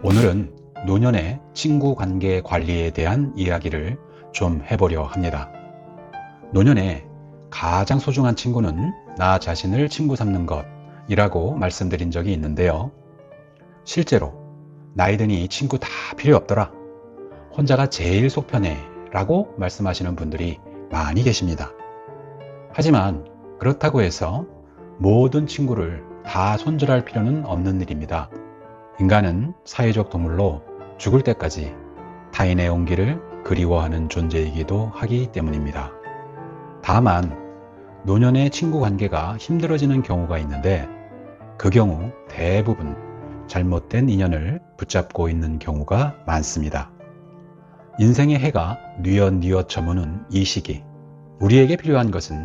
오늘은 노년의 친구 관계 관리에 대한 이야기를 좀 해보려 합니다. 노년의 가장 소중한 친구는 나 자신을 친구 삼는 것이라고 말씀드린 적이 있는데요. 실제로 나이 드니 친구 다 필요 없더라, 혼자가 제일 속 편해 라고 말씀하시는 분들이 많이 계십니다. 하지만 그렇다고 해서 모든 친구를 다 손절할 필요는 없는 일입니다. 인간은 사회적 동물로 죽을 때까지 타인의 온기를 그리워하는 존재이기도 하기 때문입니다. 다만 노년의 친구 관계가 힘들어지는 경우가 있는데, 그 경우 대부분 잘못된 인연을 붙잡고 있는 경우가 많습니다. 인생의 해가 뉘엿뉘엿 저무는 이 시기, 우리에게 필요한 것은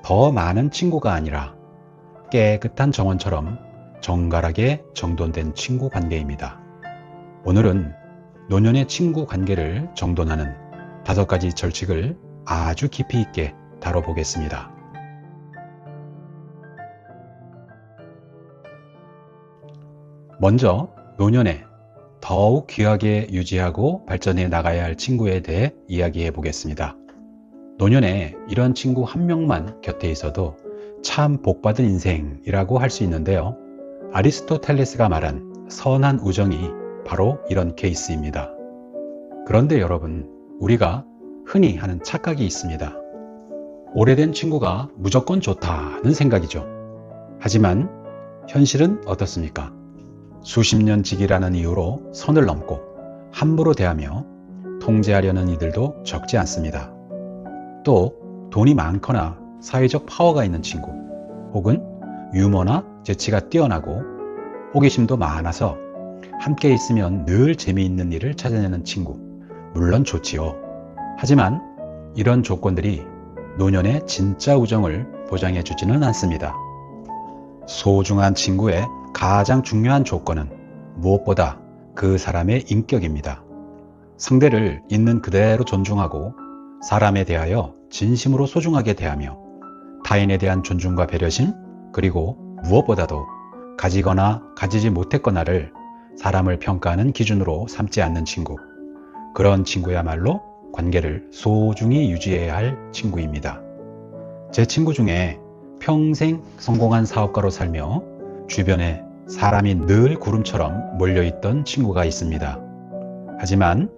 더 많은 친구가 아니라 깨끗한 정원처럼 정갈하게 정돈된 친구 관계입니다. 오늘은 노년의 친구 관계를 정돈하는 5가지 절칙을 아주 깊이 있게 다뤄보겠습니다. 먼저 노년에 더욱 귀하게 유지하고 발전해 나가야 할 친구에 대해 이야기해 보겠습니다. 노년에 이런 친구 한 명만 곁에 있어도 참 복받은 인생이라고 할 수 있는데요. 아리스토텔레스가 말한 선한 우정이 바로 이런 케이스입니다. 그런데 여러분, 우리가 흔히 하는 착각이 있습니다. 오래된 친구가 무조건 좋다는 생각이죠. 하지만 현실은 어떻습니까? 수십 년 지기라는 이유로 선을 넘고 함부로 대하며 통제하려는 이들도 적지 않습니다. 또 돈이 많거나 사회적 파워가 있는 친구, 혹은 유머나 재치가 뛰어나고 호기심도 많아서 함께 있으면 늘 재미있는 일을 찾아내는 친구, 물론 좋지요. 하지만 이런 조건들이 노년의 진짜 우정을 보장해 주지는 않습니다. 소중한 친구의 가장 중요한 조건은 무엇보다 그 사람의 인격입니다. 상대를 있는 그대로 존중하고 사람에 대하여 진심으로 소중하게 대하며 타인에 대한 존중과 배려심, 그리고 무엇보다도 가지거나 가지지 못했거나를 사람을 평가하는 기준으로 삼지 않는 친구, 그런 친구야말로 관계를 소중히 유지해야 할 친구입니다. 제 친구 중에 평생 성공한 사업가로 살며 주변에 사람이 늘 구름처럼 몰려있던 친구가 있습니다. 하지만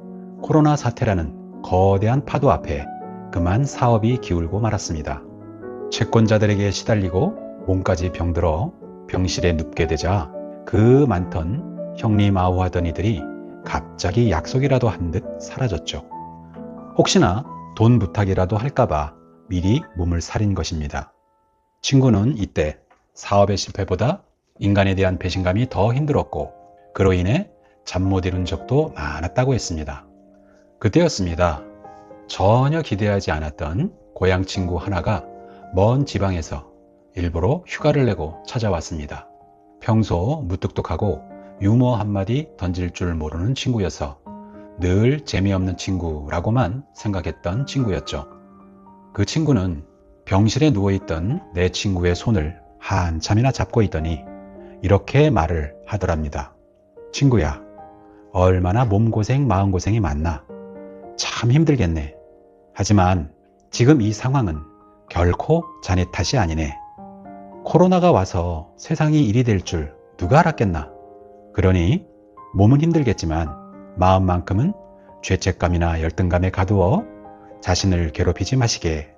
코로나 사태라는 거대한 파도 앞에 그만 사업이 기울고 말았습니다. 채권자들에게 시달리고 몸까지 병들어 병실에 눕게 되자 그 많던 형님아우하던 이들이 갑자기 약속이라도 한 듯 사라졌죠. 혹시나 돈 부탁이라도 할까봐 미리 몸을 사린 것입니다. 친구는 이때 사업의 실패보다 인간에 대한 배신감이 더 힘들었고, 그로 인해 잠 못 이룬 적도 많았다고 했습니다. 그때였습니다. 전혀 기대하지 않았던 고향 친구 하나가 먼 지방에서 일부러 휴가를 내고 찾아왔습니다. 평소 무뚝뚝하고 유머 한마디 던질 줄 모르는 친구여서 늘 재미없는 친구라고만 생각했던 친구였죠. 그 친구는 병실에 누워있던 내 친구의 손을 한참이나 잡고 있더니 이렇게 말을 하더랍니다. 친구야, 얼마나 몸고생 마음고생이 많나. 참 힘들겠네. 하지만 지금 이 상황은 결코 자네 탓이 아니네. 코로나가 와서 세상이 이리 될 줄 누가 알았겠나. 그러니 몸은 힘들겠지만 마음만큼은 죄책감이나 열등감에 가두어 자신을 괴롭히지 마시게.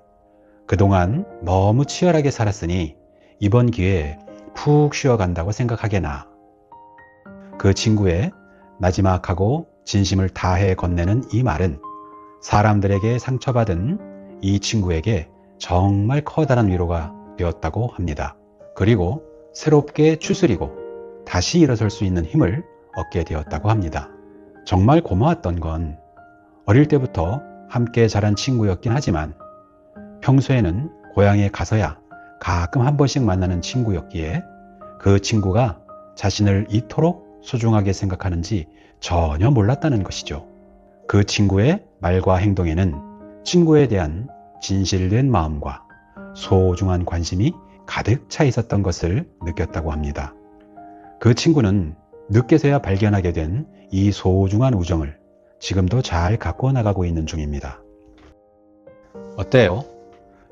그동안 너무 치열하게 살았으니 이번 기회에 푹 쉬어간다고 생각하게나. 그 친구의 마지막하고 진심을 다해 건네는 이 말은 사람들에게 상처받은 이 친구에게 정말 커다란 위로가 되었다고 합니다. 그리고 새롭게 추스리고 다시 일어설 수 있는 힘을 얻게 되었다고 합니다. 정말 고마웠던 건 어릴 때부터 함께 자란 친구였긴 하지만 평소에는 고향에 가서야 가끔 한 번씩 만나는 친구였기에 그 친구가 자신을 이토록 소중하게 생각하는지 전혀 몰랐다는 것이죠. 그 친구의 말과 행동에는 친구에 대한 진실된 마음과 소중한 관심이 가득 차 있었던 것을 느꼈다고 합니다. 그 친구는 늦게서야 발견하게 된 이 소중한 우정을 지금도 잘 갖고 나가고 있는 중입니다. 어때요?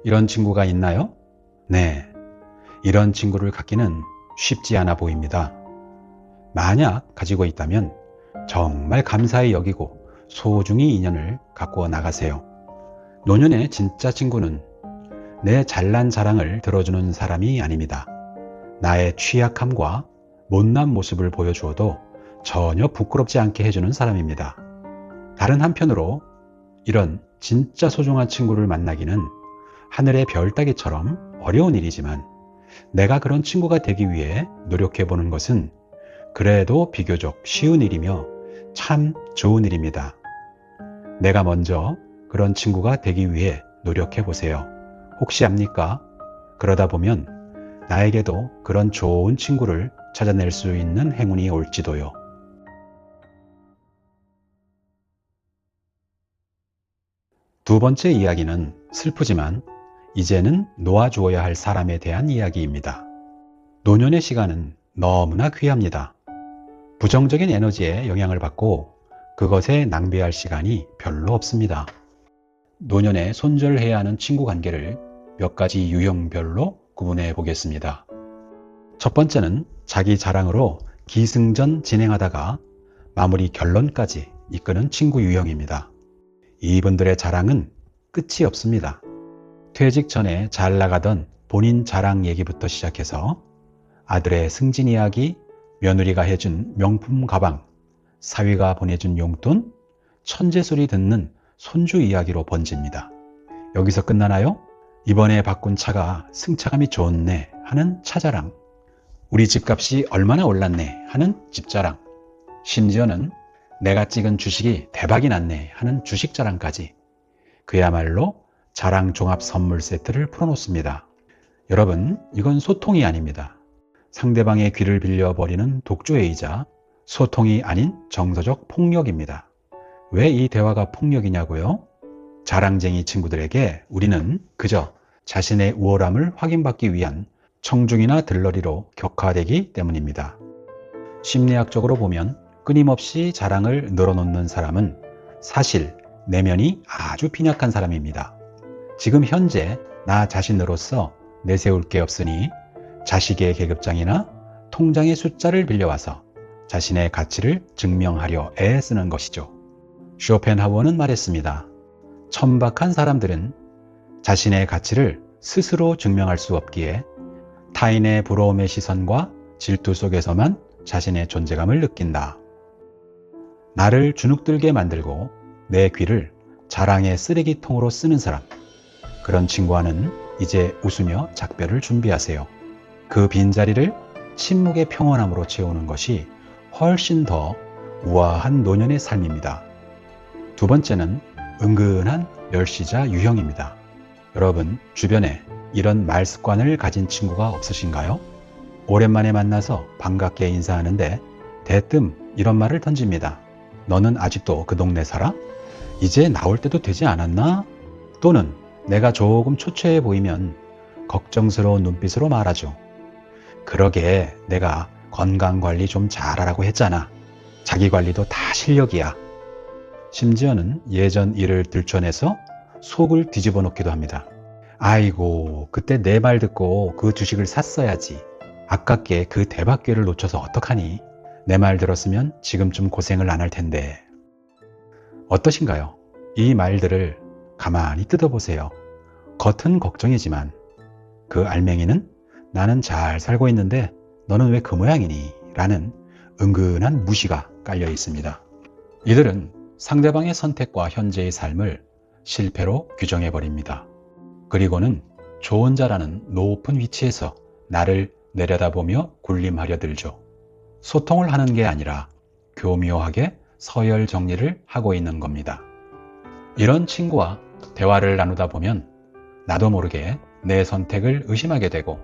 이런 친구가 있나요? 네, 이런 친구를 갖기는 쉽지 않아 보입니다. 만약 가지고 있다면 정말 감사히 여기고 소중히 인연을 갖고 나가세요. 노년의 진짜 친구는 내 잘난 자랑을 들어주는 사람이 아닙니다. 나의 취약함과 못난 모습을 보여주어도 전혀 부끄럽지 않게 해주는 사람입니다. 다른 한편으로 이런 진짜 소중한 친구를 만나기는 하늘의 별 따기처럼 어려운 일이지만 내가 그런 친구가 되기 위해 노력해보는 것은 그래도 비교적 쉬운 일이며 참 좋은 일입니다. 내가 먼저 그런 친구가 되기 위해 노력해보세요. 혹시 압니까? 그러다 보면 나에게도 그런 좋은 친구를 찾아낼 수 있는 행운이 올지도요. 두 번째 이야기는 슬프지만 이제는 놓아주어야 할 사람에 대한 이야기입니다. 노년의 시간은 너무나 귀합니다. 부정적인 에너지에 영향을 받고 그것에 낭비할 시간이 별로 없습니다. 노년에 손절해야 하는 친구 관계를 몇 가지 유형별로 구분해 보겠습니다. 첫 번째는 자기 자랑으로 기승전 진행하다가 마무리 결론까지 이끄는 친구 유형입니다. 이분들의 자랑은 끝이 없습니다. 퇴직 전에 잘 나가던 본인 자랑 얘기부터 시작해서 아들의 승진 이야기, 며느리가 해준 명품 가방, 사위가 보내준 용돈, 천재 소리 듣는 손주 이야기로 번집니다. 여기서 끝나나요? 이번에 바꾼 차가 승차감이 좋네 하는 차자랑, 우리 집값이 얼마나 올랐네 하는 집자랑, 심지어는 내가 찍은 주식이 대박이 났네 하는 주식 자랑까지 그야말로 자랑 종합 선물 세트를 풀어놓습니다. 여러분, 이건 소통이 아닙니다. 상대방의 귀를 빌려버리는 독조회의자, 소통이 아닌 정서적 폭력입니다. 왜 이 대화가 폭력이냐고요? 자랑쟁이 친구들에게 우리는 그저 자신의 우월함을 확인받기 위한 청중이나 들러리로 격화되기 때문입니다. 심리학적으로 보면 끊임없이 자랑을 늘어놓는 사람은 사실 내면이 아주 빈약한 사람입니다. 지금 현재 나 자신으로서 내세울 게 없으니 자식의 계급장이나 통장의 숫자를 빌려와서 자신의 가치를 증명하려 애쓰는 것이죠. 쇼펜하우어는 말했습니다. 천박한 사람들은 자신의 가치를 스스로 증명할 수 없기에 타인의 부러움의 시선과 질투 속에서만 자신의 존재감을 느낀다. 나를 주눅들게 만들고 내 귀를 자랑의 쓰레기통으로 쓰는 사람, 그런 친구와는 이제 웃으며 작별을 준비하세요. 그 빈자리를 침묵의 평온함으로 채우는 것이 훨씬 더 우아한 노년의 삶입니다. 두 번째는 은근한 멸시자 유형입니다. 여러분, 주변에 이런 말 습관을 가진 친구가 없으신가요? 오랜만에 만나서 반갑게 인사하는데 대뜸 이런 말을 던집니다. 너는 아직도 그 동네 살아? 이제 나올 때도 되지 않았나? 또는 내가 조금 초췌해 보이면 걱정스러운 눈빛으로 말하죠. 그러게 내가 건강관리 좀 잘하라고 했잖아. 자기관리도 다 실력이야. 심지어는 예전 일을 들춰내서 속을 뒤집어 놓기도 합니다. 아이고, 그때 내 말 듣고 그 주식을 샀어야지. 아깝게 그 대박 기회를 놓쳐서 어떡하니? 내 말 들었으면 지금쯤 고생을 안 할 텐데. 어떠신가요? 이 말들을 가만히 뜯어보세요. 겉은 걱정이지만 그 알맹이는 나는 잘 살고 있는데 너는 왜 그 모양이니? 라는 은근한 무시가 깔려 있습니다. 이들은 상대방의 선택과 현재의 삶을 실패로 규정해버립니다. 그리고는 좋은 자라는 높은 위치에서 나를 내려다보며 군림하려 들죠. 소통을 하는 게 아니라 교묘하게 서열 정리를 하고 있는 겁니다. 이런 친구와 대화를 나누다 보면 나도 모르게 내 선택을 의심하게 되고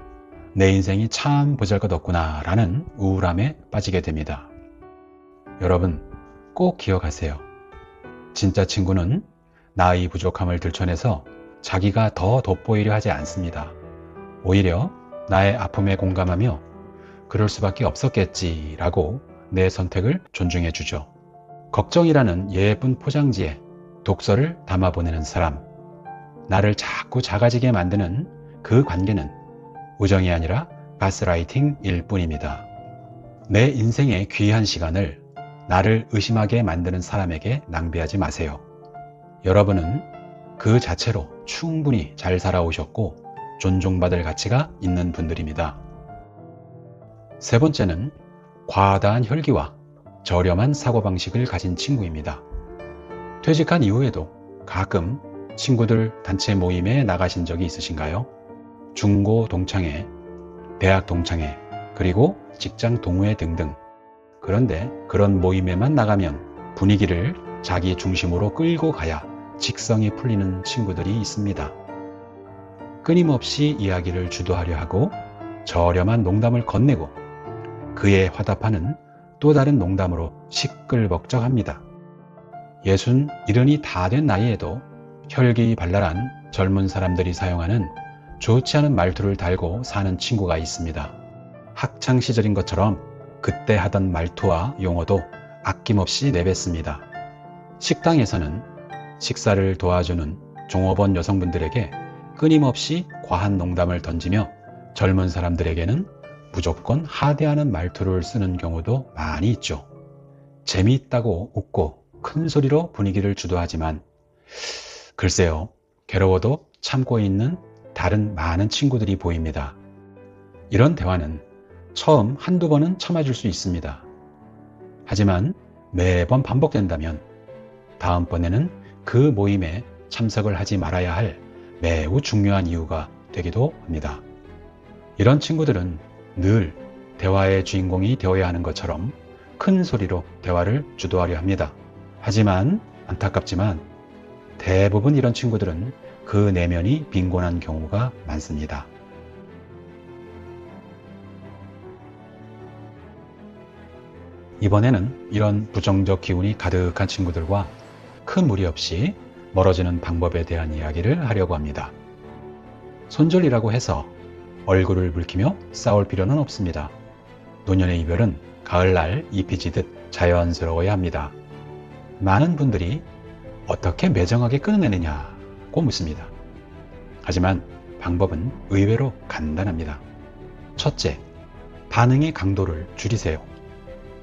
내 인생이 참 보잘것없구나 라는 우울함에 빠지게 됩니다. 여러분, 꼭 기억하세요. 진짜 친구는 나의 부족함을 들춰내서 자기가 더 돋보이려 하지 않습니다. 오히려 나의 아픔에 공감하며 그럴 수밖에 없었겠지라고 내 선택을 존중해 주죠. 걱정이라는 예쁜 포장지에 독서를 담아 보내는 사람, 나를 자꾸 작아지게 만드는 그 관계는 우정이 아니라 가스라이팅일 뿐입니다. 내 인생의 귀한 시간을 나를 의심하게 만드는 사람에게 낭비하지 마세요. 여러분은 그 자체로 충분히 잘 살아오셨고 존중받을 가치가 있는 분들입니다. 세 번째는 과다한 혈기와 저렴한 사고방식을 가진 친구입니다. 퇴직한 이후에도 가끔 친구들 단체 모임에 나가신 적이 있으신가요? 중고 동창회, 대학 동창회, 그리고 직장 동호회 등등. 그런데 그런 모임에만 나가면 분위기를 자기 중심으로 끌고 가야 직성이 풀리는 친구들이 있습니다. 끊임없이 이야기를 주도하려 하고 저렴한 농담을 건네고 그에 화답하는 또 다른 농담으로 시끌벅적합니다. 60, 70이 다 된 나이에도 혈기발랄한 젊은 사람들이 사용하는 좋지 않은 말투를 달고 사는 친구가 있습니다. 학창시절인 것처럼 그때 하던 말투와 용어도 아낌없이 내뱉습니다. 식당에서는 식사를 도와주는 종업원 여성분들에게 끊임없이 과한 농담을 던지며 젊은 사람들에게는 무조건 하대하는 말투를 쓰는 경우도 많이 있죠. 재미있다고 웃고 큰 소리로 분위기를 주도하지만 글쎄요, 괴로워도 참고 있는 다른 많은 친구들이 보입니다. 이런 대화는 처음 한두 번은 참아줄 수 있습니다. 하지만 매번 반복된다면 다음번에는 그 모임에 참석을 하지 말아야 할 매우 중요한 이유가 되기도 합니다. 이런 친구들은 늘 대화의 주인공이 되어야 하는 것처럼 큰 소리로 대화를 주도하려 합니다. 하지만 안타깝지만 대부분 이런 친구들은 그 내면이 빈곤한 경우가 많습니다. 이번에는 이런 부정적 기운이 가득한 친구들과 큰 무리 없이 멀어지는 방법에 대한 이야기를 하려고 합니다. 손절이라고 해서 얼굴을 붉히며 싸울 필요는 없습니다. 노년의 이별은 가을날 잎이 지듯 자연스러워야 합니다. 많은 분들이 어떻게 매정하게 끊어내느냐고 묻습니다. 하지만 방법은 의외로 간단합니다. 첫째, 반응의 강도를 줄이세요.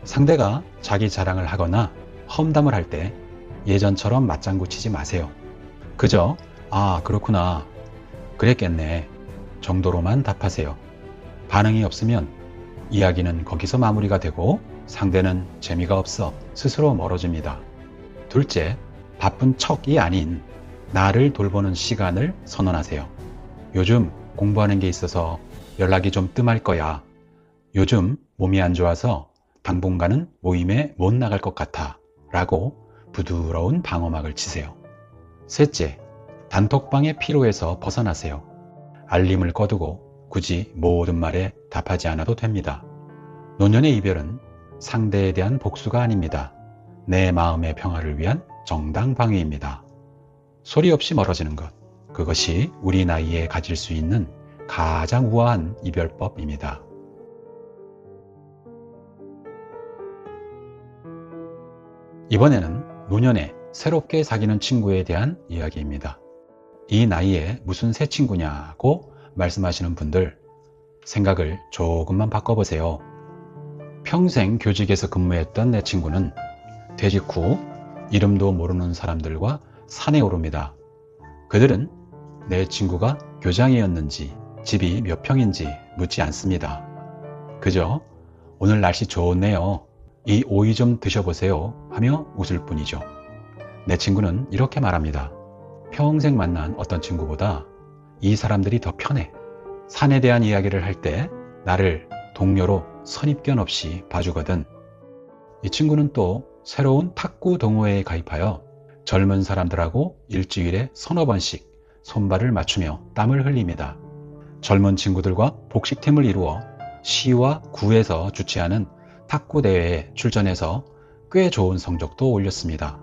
상대가 자기 자랑을 하거나 험담을 할 때 예전처럼 맞장구 치지 마세요. 그저 아 그렇구나, 그랬겠네 정도로만 답하세요. 반응이 없으면 이야기는 거기서 마무리가 되고 상대는 재미가 없어 스스로 멀어집니다. 둘째, 바쁜 척이 아닌 나를 돌보는 시간을 선언하세요. 요즘 공부하는 게 있어서 연락이 좀 뜸할 거야. 요즘 몸이 안 좋아서 당분간은 모임에 못 나갈 것 같아 라고 부드러운 방어막을 치세요. 셋째, 단톡방의 피로에서 벗어나세요. 알림을 꺼두고 굳이 모든 말에 답하지 않아도 됩니다. 노년의 이별은 상대에 대한 복수가 아닙니다. 내 마음의 평화를 위한 정당방위입니다. 소리 없이 멀어지는 것, 그것이 우리 나이에 가질 수 있는 가장 우아한 이별법입니다. 이번에는 노년에 새롭게 사귀는 친구에 대한 이야기입니다. 이 나이에 무슨 새 친구냐고 말씀하시는 분들, 생각을 조금만 바꿔보세요. 평생 교직에서 근무했던 내 친구는 퇴직 후 이름도 모르는 사람들과 산에 오릅니다. 그들은 내 친구가 교장이었는지 집이 몇 평인지 묻지 않습니다. 그저 오늘 날씨 좋네요. 이 오이 좀 드셔보세요 하며 웃을 뿐이죠. 내 친구는 이렇게 말합니다. 평생 만난 어떤 친구보다 이 사람들이 더 편해. 산에 대한 이야기를 할 때 나를 동료로 선입견 없이 봐주거든. 이 친구는 또 새로운 탁구 동호회에 가입하여 젊은 사람들하고 일주일에 서너 번씩 손발을 맞추며 땀을 흘립니다. 젊은 친구들과 복식팀을 이루어 시와 구에서 주최하는 탁구 대회에 출전해서 꽤 좋은 성적도 올렸습니다.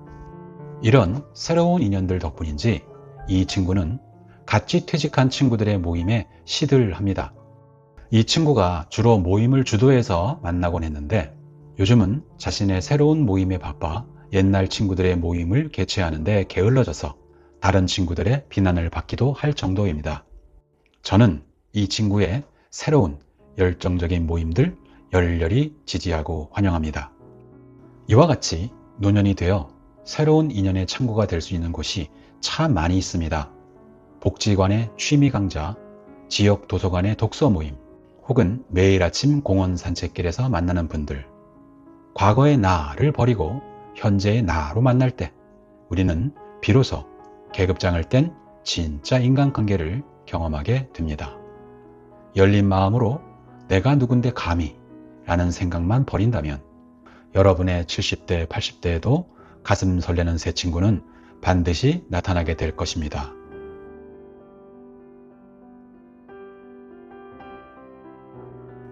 이런 새로운 인연들 덕분인지 이 친구는 같이 퇴직한 친구들의 모임에 시들합니다. 이 친구가 주로 모임을 주도해서 만나곤 했는데 요즘은 자신의 새로운 모임에 바빠 옛날 친구들의 모임을 개최하는데 게을러져서 다른 친구들의 비난을 받기도 할 정도입니다. 저는 이 친구의 새로운 열정적인 모임들 열렬히 지지하고 환영합니다. 이와 같이 노년이 되어 새로운 인연의 창구가 될 수 있는 곳이 참 많이 있습니다. 복지관의 취미 강좌, 지역 도서관의 독서 모임, 혹은 매일 아침 공원 산책길에서 만나는 분들. 과거의 나를 버리고 현재의 나로 만날 때 우리는 비로소 계급장을 뗀 진짜 인간관계를 경험하게 됩니다. 열린 마음으로 내가 누군데 감히 라는 생각만 버린다면 여러분의 70대, 80대에도 가슴 설레는 새 친구는 반드시 나타나게 될 것입니다.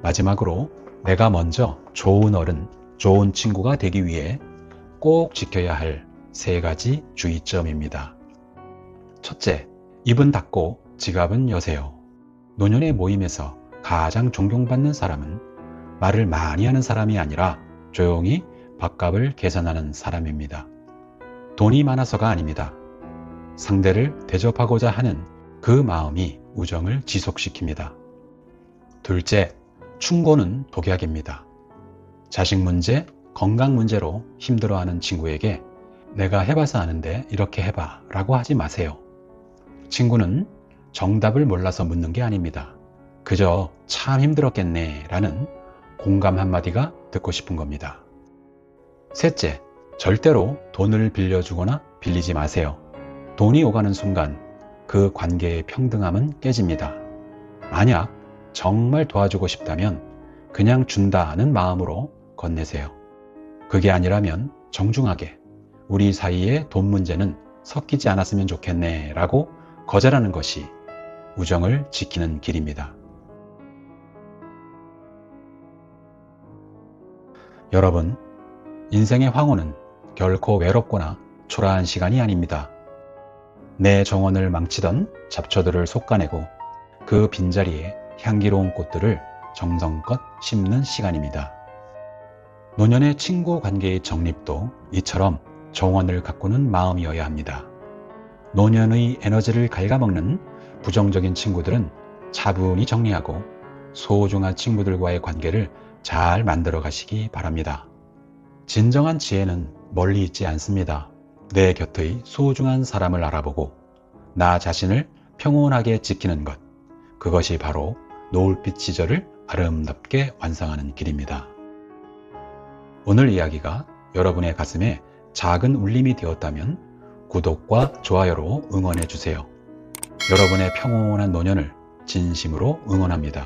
마지막으로 내가 먼저 좋은 어른, 좋은 친구가 되기 위해 꼭 지켜야 할 3가지 주의점입니다. 첫째, 입은 닫고 지갑은 여세요. 노년의 모임에서 가장 존경받는 사람은 말을 많이 하는 사람이 아니라 조용히 밥값을 계산하는 사람입니다. 돈이 많아서가 아닙니다. 상대를 대접하고자 하는 그 마음이 우정을 지속시킵니다. 둘째, 충고는 독약입니다. 자식 문제, 건강 문제로 힘들어하는 친구에게 내가 해봐서 아는데 이렇게 해봐 라고 하지 마세요. 친구는 정답을 몰라서 묻는 게 아닙니다. 그저 참 힘들었겠네 라는 공감 한마디가 듣고 싶은 겁니다. 셋째, 절대로 돈을 빌려주거나 빌리지 마세요. 돈이 오가는 순간 그 관계의 평등함은 깨집니다. 만약 정말 도와주고 싶다면 그냥 준다는 마음으로 건네세요. 그게 아니라면 정중하게 우리 사이의 돈 문제는 섞이지 않았으면 좋겠네 라고 거절하는 것이 우정을 지키는 길입니다. 여러분, 인생의 황혼은 결코 외롭거나 초라한 시간이 아닙니다. 내 정원을 망치던 잡초들을 솎아내고 그 빈자리에 향기로운 꽃들을 정성껏 심는 시간입니다. 노년의 친구 관계의 정립도 이처럼 정원을 가꾸는 마음이어야 합니다. 노년의 에너지를 갉아먹는 부정적인 친구들은 차분히 정리하고 소중한 친구들과의 관계를 잘 만들어 가시기 바랍니다. 진정한 지혜는 멀리 있지 않습니다. 내 곁의 소중한 사람을 알아보고 나 자신을 평온하게 지키는 것, 그것이 바로 노을빛 시절을 아름답게 완성하는 길입니다. 오늘 이야기가 여러분의 가슴에 작은 울림이 되었다면 구독과 좋아요로 응원해 주세요. 여러분의 평온한 노년을 진심으로 응원합니다.